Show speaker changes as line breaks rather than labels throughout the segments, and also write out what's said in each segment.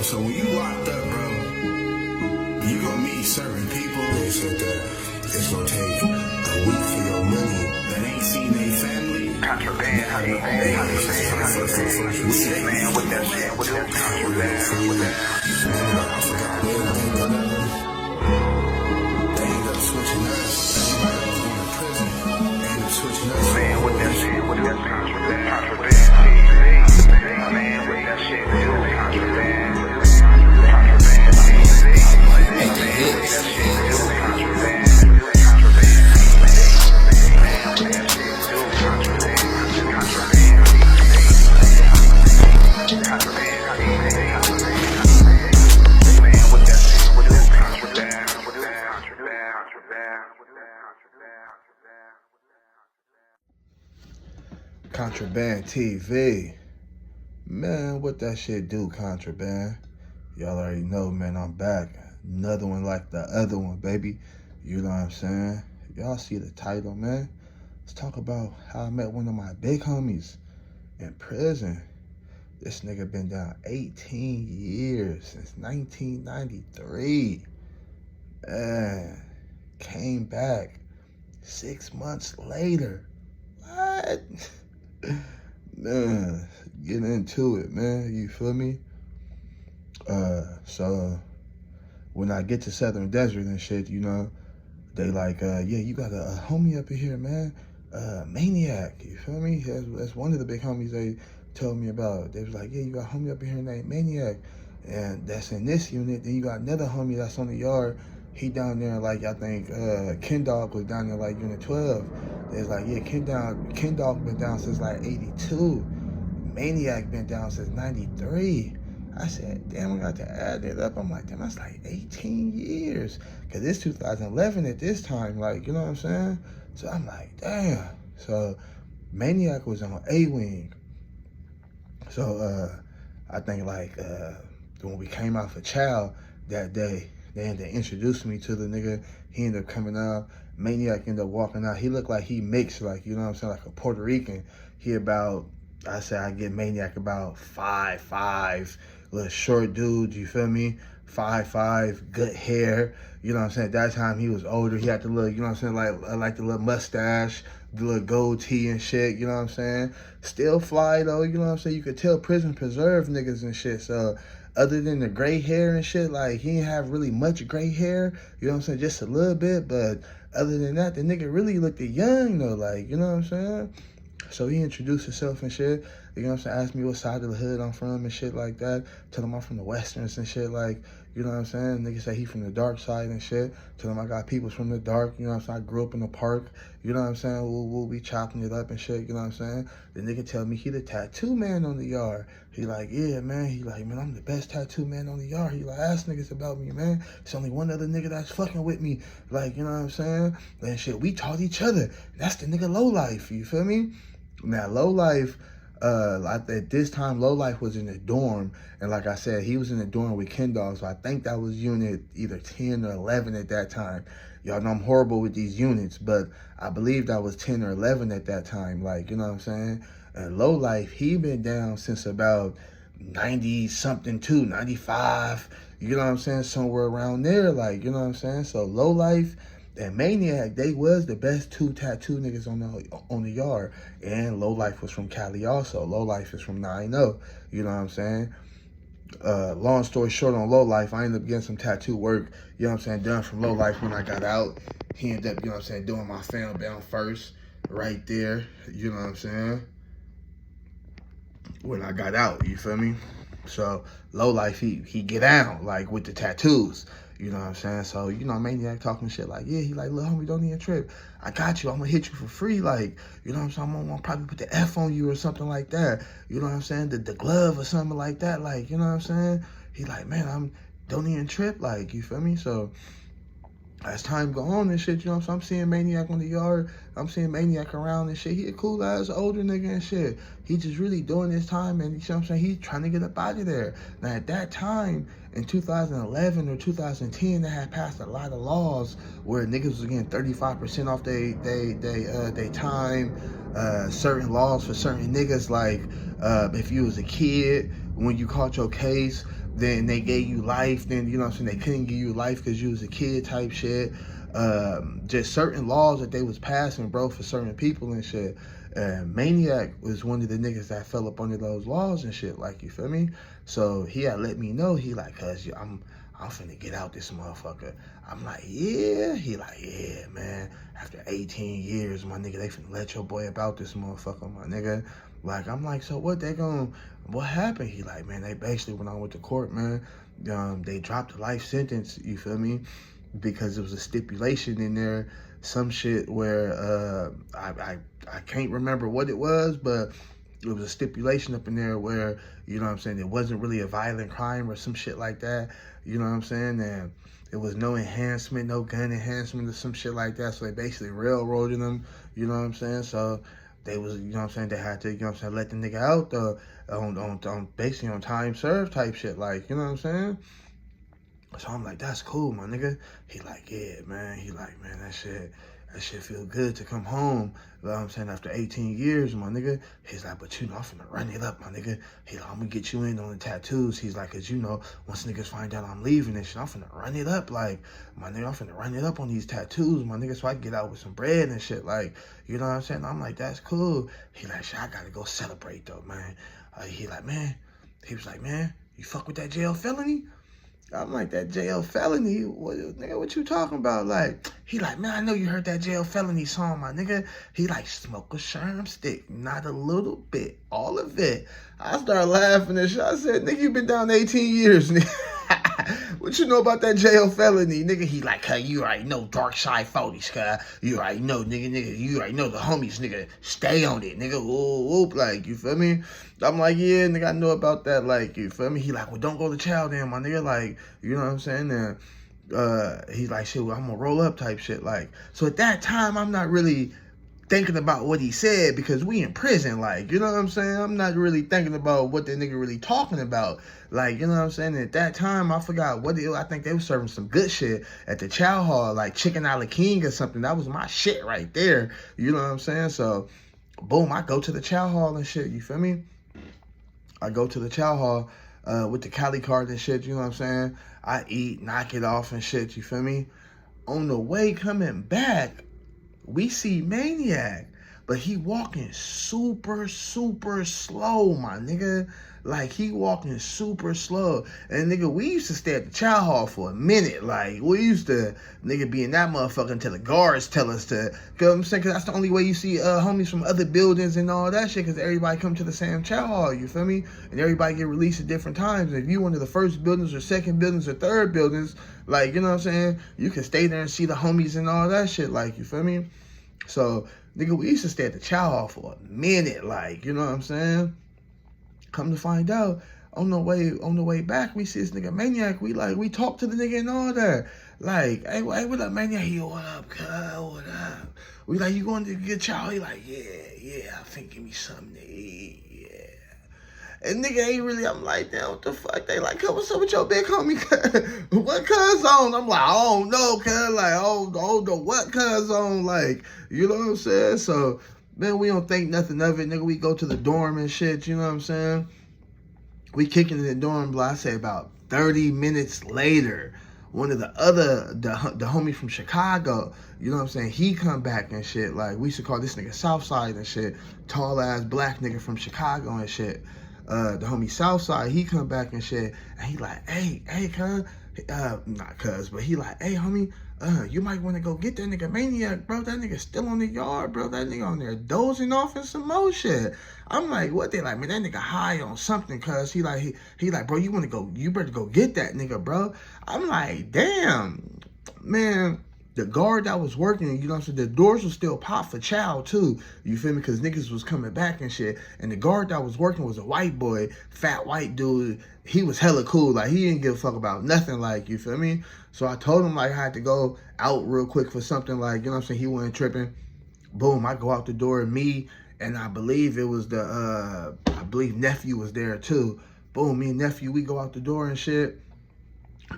So when you locked up, bro, you gonna meet certain people. They said that it's gonna take a week for your money that ain't seen their family.
Contraband, how you say, man, with that shit, with that contraband, with that.
I forgot they ended up switching us. Everybody was going to prison. They ended up switching us.
Man, with that shit, with that contraband, contraband, man, with that shit, with that contraband, contraband,
Ain't the hits.
Contraband TV. Man, what that shit do, Contraband? Y'all already know, man, I'm back. Another one like the other one, baby. You know what I'm saying? Y'all see the title, man? Let's talk about how I met one of my big homies in prison. This nigga been down 18 years since 1993. Man, came back 6 months later. What? Man, get into it, man. You feel me? So when I get to Southern Desert and shit, you know, they like, yeah, you got a homie up in here, man. Maniac, you feel me? That's one of the big homies they told me about. They was like, yeah, you got a homie up in here named Maniac, and that's in this unit. Then you got another homie that's on the yard. He down there, like, I think Ken Dog was down there, like, Unit 12. It's like, yeah, Ken Dog been down since, like, 82. Maniac been down since 93. I said, damn, I got to add it up. I'm like, damn, that's like 18 years. Because it's 2011 at this time, like, you know what I'm saying? So I'm like, damn. So Maniac was on A-Wing. So I think, like, when we came out for Chow that day, they had to introduce me to the nigga. He ended up coming out. Maniac ended up walking out. He looked like he mixed, like, you know what I'm saying, like a Puerto Rican. He about, I say I get Maniac about 5'5", little short dude, you feel me? 5'5", good hair, you know what I'm saying? At that time he was older. He had the little, you know what I'm saying, like the little mustache, the little goatee and shit, you know what I'm saying? Still fly though, you know what I'm saying? You could tell prison preserved niggas and shit. So other than the gray hair and shit, like, he didn't have really much gray hair, you know what I'm saying, just a little bit, but other than that, the nigga really looked young though, like, you know what I'm saying? So he introduced himself and shit, you know what I'm saying, asked me what side of the hood I'm from and shit like that, tell him I'm from the Westerns and shit, like, you know what I'm saying, nigga say he from the dark side and shit, tell him I got people from the dark, you know what I'm saying, I grew up in the park, you know what I'm saying, we'll be chopping it up and shit, you know what I'm saying, the nigga tell me he the tattoo man on the yard. He like, yeah, man, he like, man, I'm the best tattoo man on the yard. He like, ask niggas about me, man. It's only one other nigga that's fucking with me, like, you know what I'm saying, and shit, we taught each other. That's the nigga Low Life, you feel me? Now, Low Life, at this time, Low Life was in the dorm, and like I said, he was in the dorm with Ken Dog, so I think that was unit either 10 or 11 at that time. Y'all know I'm horrible with these units, but I believe that was 10 or 11 at that time, like, you know what I'm saying? And Low Life, he been down since about 90-something too, 95, you know what I'm saying? Somewhere around there, like, you know what I'm saying? So Low Life and Maniac, they was the best two tattoo niggas on the yard. And Low Life was from Cali also. Low Life is from 9-0. You know what I'm saying? Long story short on Low Life, I ended up getting some tattoo work, you know what I'm saying, done from Low Life when I got out. He ended up, you know what I'm saying, doing my fan bound first right there, you know what I'm saying, when I got out, you feel me? So Low Life, he get out, like, with the tattoos. You know what I'm saying? So, you know, Maniac talking shit like, yeah, he like, little homie, don't even trip. I got you. I'm going to hit you for free. Like, you know what I'm saying? I'm going to probably put the F on you or something like that. You know what I'm saying? The glove or something like that. Like, you know what I'm saying? He like, man, don't even trip. Like, you feel me? So as time go on and shit, you know what I'm saying? I'm seeing Maniac on the yard. I'm seeing Maniac around and shit. He a cool ass older nigga and shit. He just really doing his time, and you know what I'm saying? He's trying to get up out of there. Now at that time, in 2011 or 2010, they had passed a lot of laws where niggas was getting 35% off they time. Certain laws for certain niggas, like if you was a kid, when you caught your case, then they gave you life, then, you know what I'm saying, they couldn't give you life because you was a kid type shit. Just certain laws that they was passing, bro, for certain people and shit. Maniac was one of the niggas that fell up under those laws and shit, like, you feel me? So he had let me know, he like, cuz I'm finna get out this motherfucker. I'm like, yeah. He like, yeah, man. After 18 years, my nigga, they finna let your boy about this motherfucker, my nigga. Like, I'm like, so what happened? He like, man, they basically, when I went to court, man, they dropped the life sentence, you feel me? Because there was a stipulation in there, some shit where, I can't remember what it was, but it was a stipulation up in there where, you know what I'm saying, it wasn't really a violent crime or some shit like that, you know what I'm saying, and it was no enhancement, no gun enhancement or some shit like that, so they basically railroaded them, you know what I'm saying, so they was, you know what I'm saying, they had to, you know what I'm saying, let the nigga out, on basically on time served type shit, like, you know what I'm saying. So I'm like, that's cool, my nigga. He like, yeah, man. He like, man, that shit feel good to come home. You know what I'm saying? After 18 years, my nigga. He's like, but you know, I'm finna run it up, my nigga. He like, I'm gonna get you in on the tattoos. He's like, cause you know, once niggas find out I'm leaving and shit, I'm finna run it up. Like, my nigga, I'm finna run it up on these tattoos, my nigga, so I can get out with some bread and shit. Like, you know what I'm saying? I'm like, that's cool. He like, shit, I gotta go celebrate though, man. He like, man. He was like, man, you fuck with that jail felony? I'm like, that jail felony? Nigga, what you talking about? Like, he like, man, I know you heard that jail felony song, my nigga. He like, smoke a sherm stick. Not a little bit. All of it. I started laughing and shit. I said, nigga, you been down 18 years, nigga. What you know about that jail felony, nigga? He like, hey, you already know Dark Side 40s, cuz. You already know, nigga, you already know the homies, nigga. Stay on it, nigga. Whoop, like, you feel me? I'm like, yeah, nigga, I know about that, like, you feel me? He like, well, don't go to chow then, my nigga, like, you know what I'm saying? And he's like, shit, well, I'm gonna roll up type shit, like. So at that time, I'm not really thinking about what he said because we in prison, like, you know what I'm saying? I'm not really thinking about what the nigga really talking about, like, you know what I'm saying? At that time, I forgot I think they were serving some good shit at the chow hall, like chicken a la king or something. That was my shit right there, you know what I'm saying? So, boom, I go to the chow hall and shit, you feel me? I go to the chow hall with the Cali card and shit, you know what I'm saying? I eat, knock it off and shit, you feel me? On the way coming back, we see Maniac, but he walking super, super slow, my nigga. Like, he walking super slow. And, nigga, we used to stay at the chow hall for a minute. Like, we used to, nigga, be in that motherfucker until the guards tell us to. You know what I'm saying? Because that's the only way you see homies from other buildings and all that shit, because everybody come to the same chow hall, you feel me? And everybody get released at different times. And if you one of the first buildings or second buildings or third buildings, like, you know what I'm saying? You can stay there and see the homies and all that shit, like, you feel me? So, nigga, we used to stay at the chow hall for a minute, like, you know what I'm saying? Come to find out, on the way back, we see this nigga Maniac. We talk to the nigga and all that. Like, hey, what up, Maniac? He, what up, cuz? What up? We like, you going to get chow? He like, yeah, I think give me something to eat, yeah. And nigga ain't really, I'm like, damn, what the fuck? They like, what's up with your big homie? What cuz on? I'm like, I don't know, cuz. Like, I don't know what cuz on. Like, you know what I'm saying? So, man, we don't think nothing of it, nigga. We go to the dorm and shit, you know what I'm saying? We kicking in the dorm, blah. I say about 30 minutes later, one of the homie from Chicago, you know what I'm saying, he come back and shit. Like, we used to call this nigga Southside and shit. Tall ass black nigga from Chicago and shit. The homie Southside, he come back and shit. And he like, hey, cuz. Not cuz, but he like, hey, homie, you might want to go get that nigga Maniac, bro. That nigga still on the yard, bro. That nigga on there dozing off and some more shit. I'm like, what? They like, man, that nigga high on something, cuz. He like, bro, you better go get that nigga, bro. I'm like, damn, man. The guard that was working, you know what I'm saying, the doors was still popped for chow, too. You feel me? Because niggas was coming back and shit. And the guard that was working was a white boy, fat white dude. He was hella cool. Like, he didn't give a fuck about nothing, like, you feel me? So I told him, like, I had to go out real quick for something, like, you know what I'm saying, he wasn't tripping. Boom, I go out the door, me, and I believe it was I believe nephew was there, too. Boom, me and nephew, we go out the door and shit.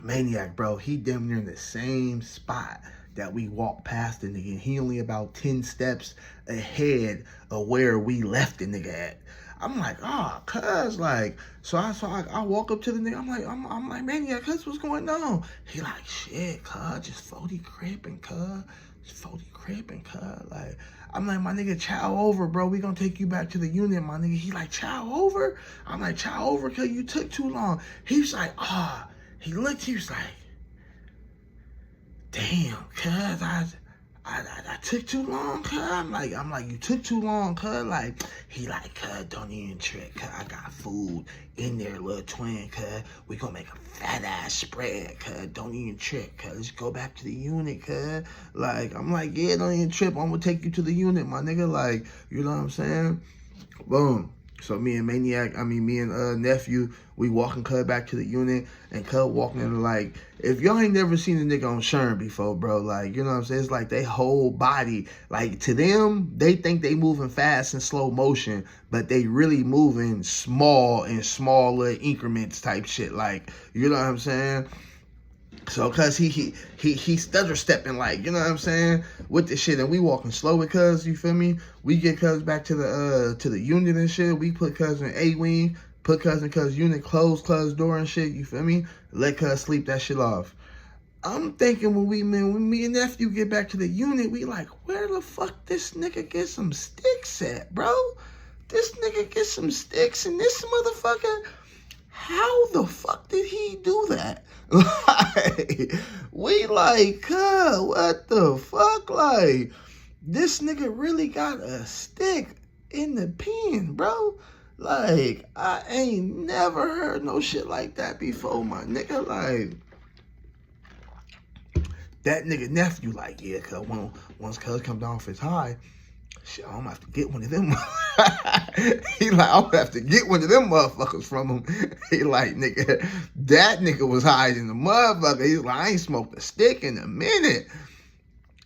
Maniac, bro, he damn near in the same spot that we walked past the nigga. He only about 10 steps ahead of where we left the nigga at. I'm like, oh, cuz, like, so I walk up to the nigga. I'm like, Maniac, cuz, what's going on? He like, shit, cuz, just 40 crippin', cuz. Just 40 crippin', cuz. Like, I'm like, my nigga, chow over, bro. We gonna take you back to the unit, my nigga. He like, chow over? I'm like, chow over, cuz you took too long. He's like, ah. He looked, he was like, damn, cuz, I took too long, cuz. I'm like, you took too long, cuz. Like, he like, cuz, don't even trip, cuz. I got food in there, little twin, cuz. We gonna make a fat ass spread, cuz. Don't even trip, cuz. Let's go back to the unit, cuz. Like, I'm like, yeah, don't even trip. I'm gonna take you to the unit, my nigga. Like, you know what I'm saying? Boom. So me and nephew, we walking cuz back to the unit, and cuz walking in like, if y'all ain't never seen a nigga on Sherm before, bro, like, you know what I'm saying? It's like they whole body, like, to them, they think they moving fast in slow motion, but they really moving small in smaller increments type shit, like, you know what I'm saying? So, cuz he stutter stepping, like, you know what I'm saying, with the shit, and we walking slow with cuz, you feel me? We get cuz back to the unit and shit. We put cuz in A-wing, put cuz in cuz unit, close cuz door and shit, you feel me? Let cuz sleep that shit off. I'm thinking when me and nephew get back to the unit, we like, where the fuck this nigga get some sticks at, bro? This nigga get some sticks, and this motherfucker, how the fuck did he do that? Like, we like, cuz, what the fuck? Like, this nigga really got a stick in the pen, bro. Like, I ain't never heard no shit like that before, my nigga. Like, that nigga nephew, like, yeah, cuz, once cuz come down for his high, shit, I'm gonna have to get one of them. He like, I'm gonna have to get one of them motherfuckers from him. He like, nigga, that nigga was hiding the motherfucker. He's like, I ain't smoked a stick in a minute.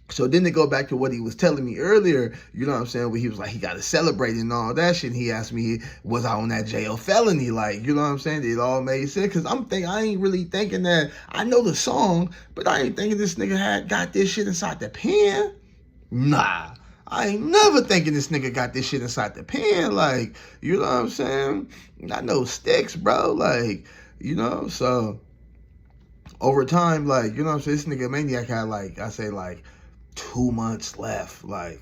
So then to go back to what he was telling me earlier, you know what I'm saying, where he was like, he got to celebrate and all that shit. And he asked me, was I on that jail felony? Like, you know what I'm saying? It all made sense. Because I ain't really thinking that, I know the song, but I ain't thinking this nigga had got this shit inside the pen. Nah. I ain't never thinking this nigga got this shit inside the pen. Like, you know what I'm saying? I know sticks, bro. Like, you know, so over time, like, you know what I'm saying? This nigga Maniac had, like, I say, like, 2 months left. Like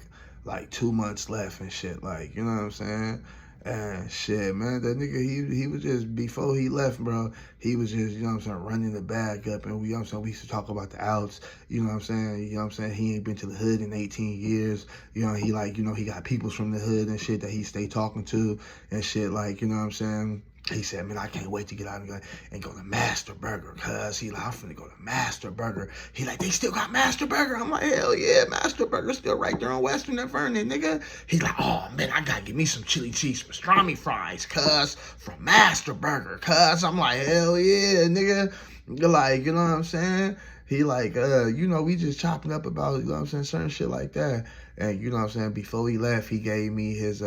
2 months left and shit. Like, you know what I'm saying? And shit, man, that nigga, he was just, before he left, bro, he was just, you know what I'm saying, running the bag up. And we, you know what I'm saying, we used to talk about the outs, you know what I'm saying? You know what I'm saying? He ain't been to the hood in 18 years. You know, he like, you know, he got peoples from the hood and shit that he stay talking to and shit, like, you know what I'm saying? He said, man, I can't wait to get out and go to Master Burger, cuz. He like, I'm finna go to Master Burger. He like, they still got Master Burger? I'm like, hell yeah, Master Burger still right there on Western and Vernon, nigga. He like, oh, man, I gotta get me some chili cheese pastrami fries, cuz, from Master Burger, cuz. I'm like, hell yeah, nigga. Like, you know what I'm saying? He like, you know, we just chopping up about, you know what I'm saying, certain shit like that. And, you know what I'm saying, before he left, he gave me his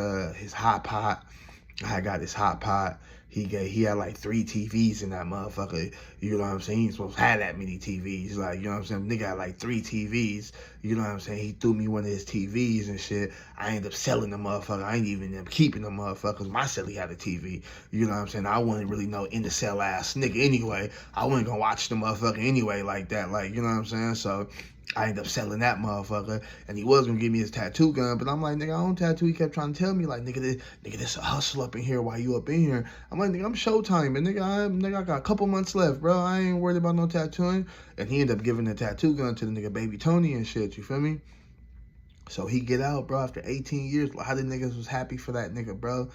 hot pot. I got his hot pot. He had like 3 TVs in that motherfucker. You know what I'm saying? He ain't supposed to have that many TVs. Like, you know what I'm saying? Nigga had like 3 TVs. You know what I'm saying? He threw me one of his TVs and shit. I ended up selling the motherfucker. I ain't even end up keeping the motherfuckers. My celly had a TV. You know what I'm saying? I wasn't really no in the cell ass nigga anyway. I wasn't gonna watch the motherfucker anyway like that. Like, you know what I'm saying? So I ended up selling that motherfucker, and he was gonna give me his tattoo gun, but I'm like, nigga, I don't tattoo. He kept trying to tell me, like, nigga, this a hustle up in here while you up in here. I'm like, nigga, I'm Showtime, and nigga, I got a couple months left, bro. I ain't worried about no tattooing. And he ended up giving the tattoo gun to the nigga Baby Tony and shit, you feel me? So he get out, bro, after 18 years. A lot of niggas was happy for that nigga, bro.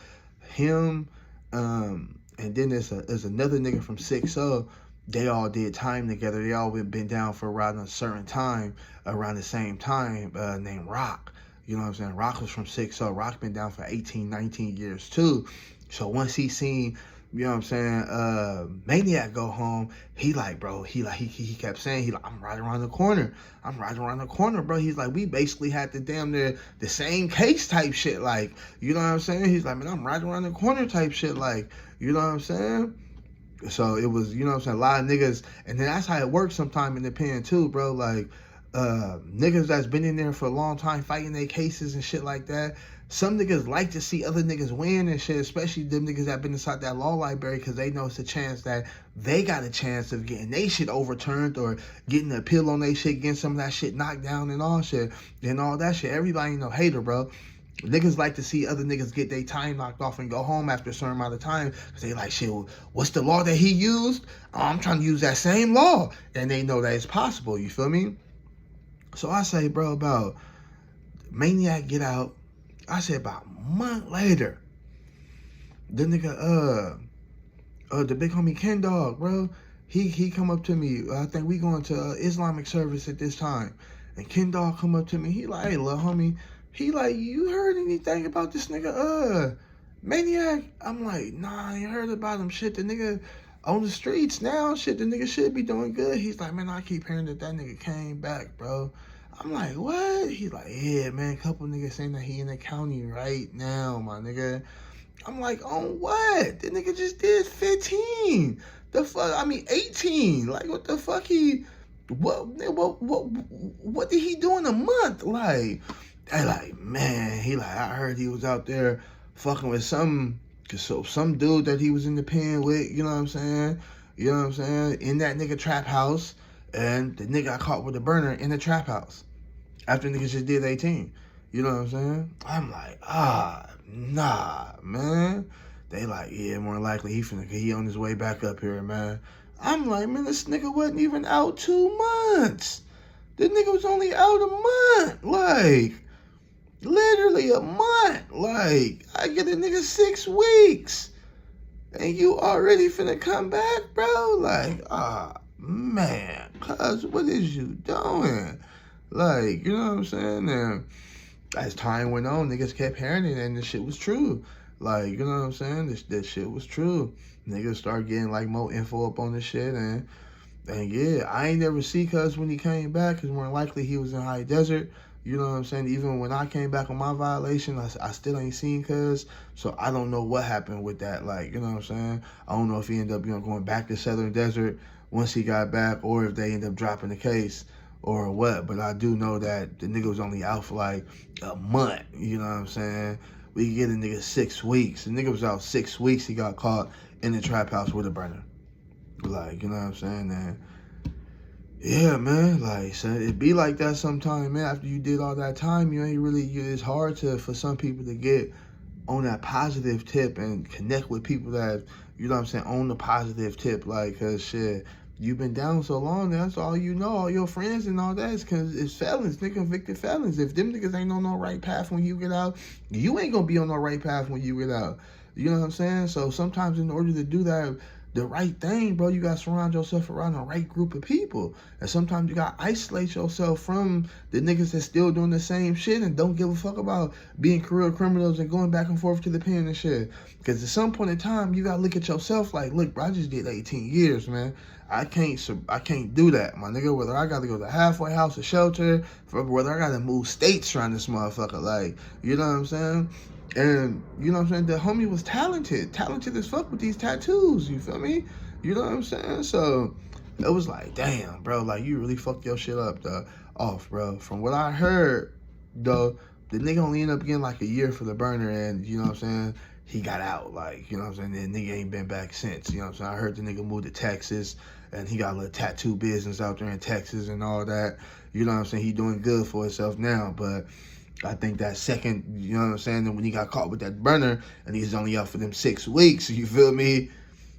Him, and then there's another nigga from 6-0. They all did time together. They all been down for around a certain time, around the same time, named Rock. You know what I'm saying? Rock was from 6-0. Rock been down for 18, 19 years too. So once he seen, you know what I'm saying, Maniac go home, he like, bro, he kept saying, he like, I'm right around the corner. I'm right around the corner, bro. He's like, we basically had the damn near the same case type shit. Like, you know what I'm saying? He's like, man, I'm right around the corner type shit. Like, you know what I'm saying? So it was, you know what I'm saying, a lot of niggas, and then that's how it works sometime in the pen too, bro. Like, niggas that's been in there for a long time fighting their cases and shit like that, some niggas like to see other niggas win and shit, especially them niggas that been inside that law library, because they know it's a chance that they got a chance of getting they shit overturned or getting an appeal on they shit, getting some of that shit knocked down and all shit and all that shit. Everybody ain't no hater, bro. Niggas like to see other niggas get their time knocked off and go home after a certain amount of time, because they like, shit, what's the law that he used? I'm trying to use that same law. And they know that it's possible, you feel me? So I say, bro, about Maniac get out, I say about a month later, the nigga, the big homie Ken Dog, bro, he come up to me. I think we going to Islamic service at this time. And Ken Dog come up to me. He like, hey, little homie, he like, you heard anything about this nigga, Maniac? I'm like, nah, I ain't heard about him. Shit, the nigga on the streets now. Shit, the nigga should be doing good. He's like, man, I keep hearing that nigga came back, bro. I'm like, what? He's like, yeah, man, a couple niggas saying that he in the county right now, my nigga. I'm like, on what? The nigga just did 15. The fuck? I mean, 18. Like, what the fuck? What did he do in a month? Like, I like, man, he like, I heard he was out there fucking with some dude that he was in the pen with, you know what I'm saying? You know what I'm saying? In that nigga trap house, and the nigga got caught with a burner in the trap house after niggas just did 18. You know what I'm saying? I'm like, nah, man. They like, yeah, more likely he on his way back up here, man. I'm like, man, this nigga wasn't even out 2 months. The nigga was only out a month. Like, literally a month. Like, I get a nigga 6 weeks. And you already finna come back, bro? Like, man, cuz, what is you doing? Like, you know what I'm saying? And as time went on, niggas kept hearing it, and the shit was true. Like, you know what I'm saying? This shit was true. Niggas start getting, like, more info up on this shit, and yeah, I ain't never see cuz when he came back, because more likely he was in high desert. You know what I'm saying? Even when I came back on my violation, I still ain't seen cuz. So I don't know what happened with that. Like, you know what I'm saying? I don't know if he ended up going back to Southern Desert once he got back, or if they end up dropping the case or what. But I do know that the nigga was only out for like a month. You know what I'm saying? We could get a nigga 6 weeks. The nigga was out 6 weeks. He got caught in the trap house with a burner. Like, you know what I'm saying? And yeah, man, like, so it be like that sometimes, man. After you did all that time, you ain't really, it's hard for some people to get on that positive tip and connect with people that, you know what I'm saying, on the positive tip. Like, cause shit, you've been down so long, that's all you know, all your friends and all that is cause it's felons, they convicted felons. If them niggas ain't on no right path when you get out, you ain't gonna be on no right path when you get out. You know what I'm saying? So sometimes in order to do that, the right thing, bro, you got to surround yourself around the right group of people. And sometimes you got to isolate yourself from the niggas that's still doing the same shit and don't give a fuck about being career criminals and going back and forth to the pen and shit. Because at some point in time, you got to look at yourself like, look, bro, I just did 18 years, man. I can't do that, my nigga. Whether I got to go to halfway house or shelter, whether I got to move states around this motherfucker, like, you know what I'm saying? And, you know what I'm saying, the homie was talented as fuck with these tattoos, you feel me? You know what I'm saying? So, it was like, damn, bro, like, you really fucked your shit up, off, bro. From what I heard, though, the nigga only ended up getting, like, a year for the burner, and, you know what I'm saying, he got out, like, you know what I'm saying, the nigga ain't been back since, you know what I'm saying? I heard the nigga moved to Texas, and he got a little tattoo business out there in Texas and all that. You know what I'm saying? He doing good for himself now, but I think that second, you know what I'm saying, that when he got caught with that burner and he's only out for them 6 weeks, you feel me?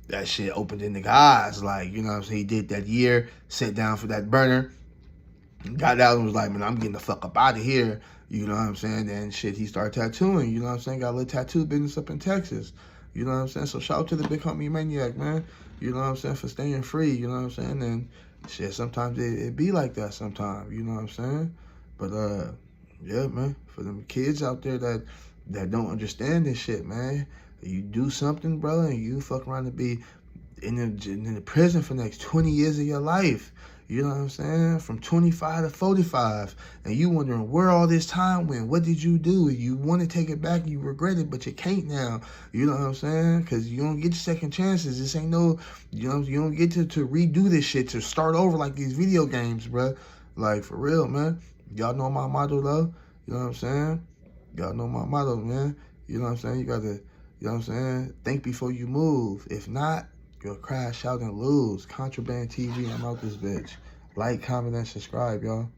That shit opened the nigga eyes. Like, you know what I'm saying? He did that year, sat down for that burner, got out and was like, man, I'm getting the fuck up out of here. You know what I'm saying? And shit, he started tattooing. You know what I'm saying? Got a little tattoo business up in Texas. You know what I'm saying? So shout out to the big homie Maniac, man. You know what I'm saying? For staying free. You know what I'm saying? And shit, sometimes it be like that sometimes. You know what I'm saying? But, yeah, man, for them kids out there that don't understand this shit, man, you do something, bro, and you fuck around to be in the prison for the next 20 years of your life. You know what I'm saying? From 25 to 45. And you wondering where all this time went. What did you do? You want to take it back. You regret it, but you can't now. You know what I'm saying? Because you don't get second chances. This ain't no, you know, you don't get to redo this shit, to start over like these video games, bro. Like, for real, man. Y'all know my motto, though. You know what I'm saying? Y'all know my motto, man. You know what I'm saying? You gotta, you know what I'm saying? Think before you move. If not, you'll crash out and lose. Contraband TV, I'm out this bitch. Like, comment, and subscribe, y'all.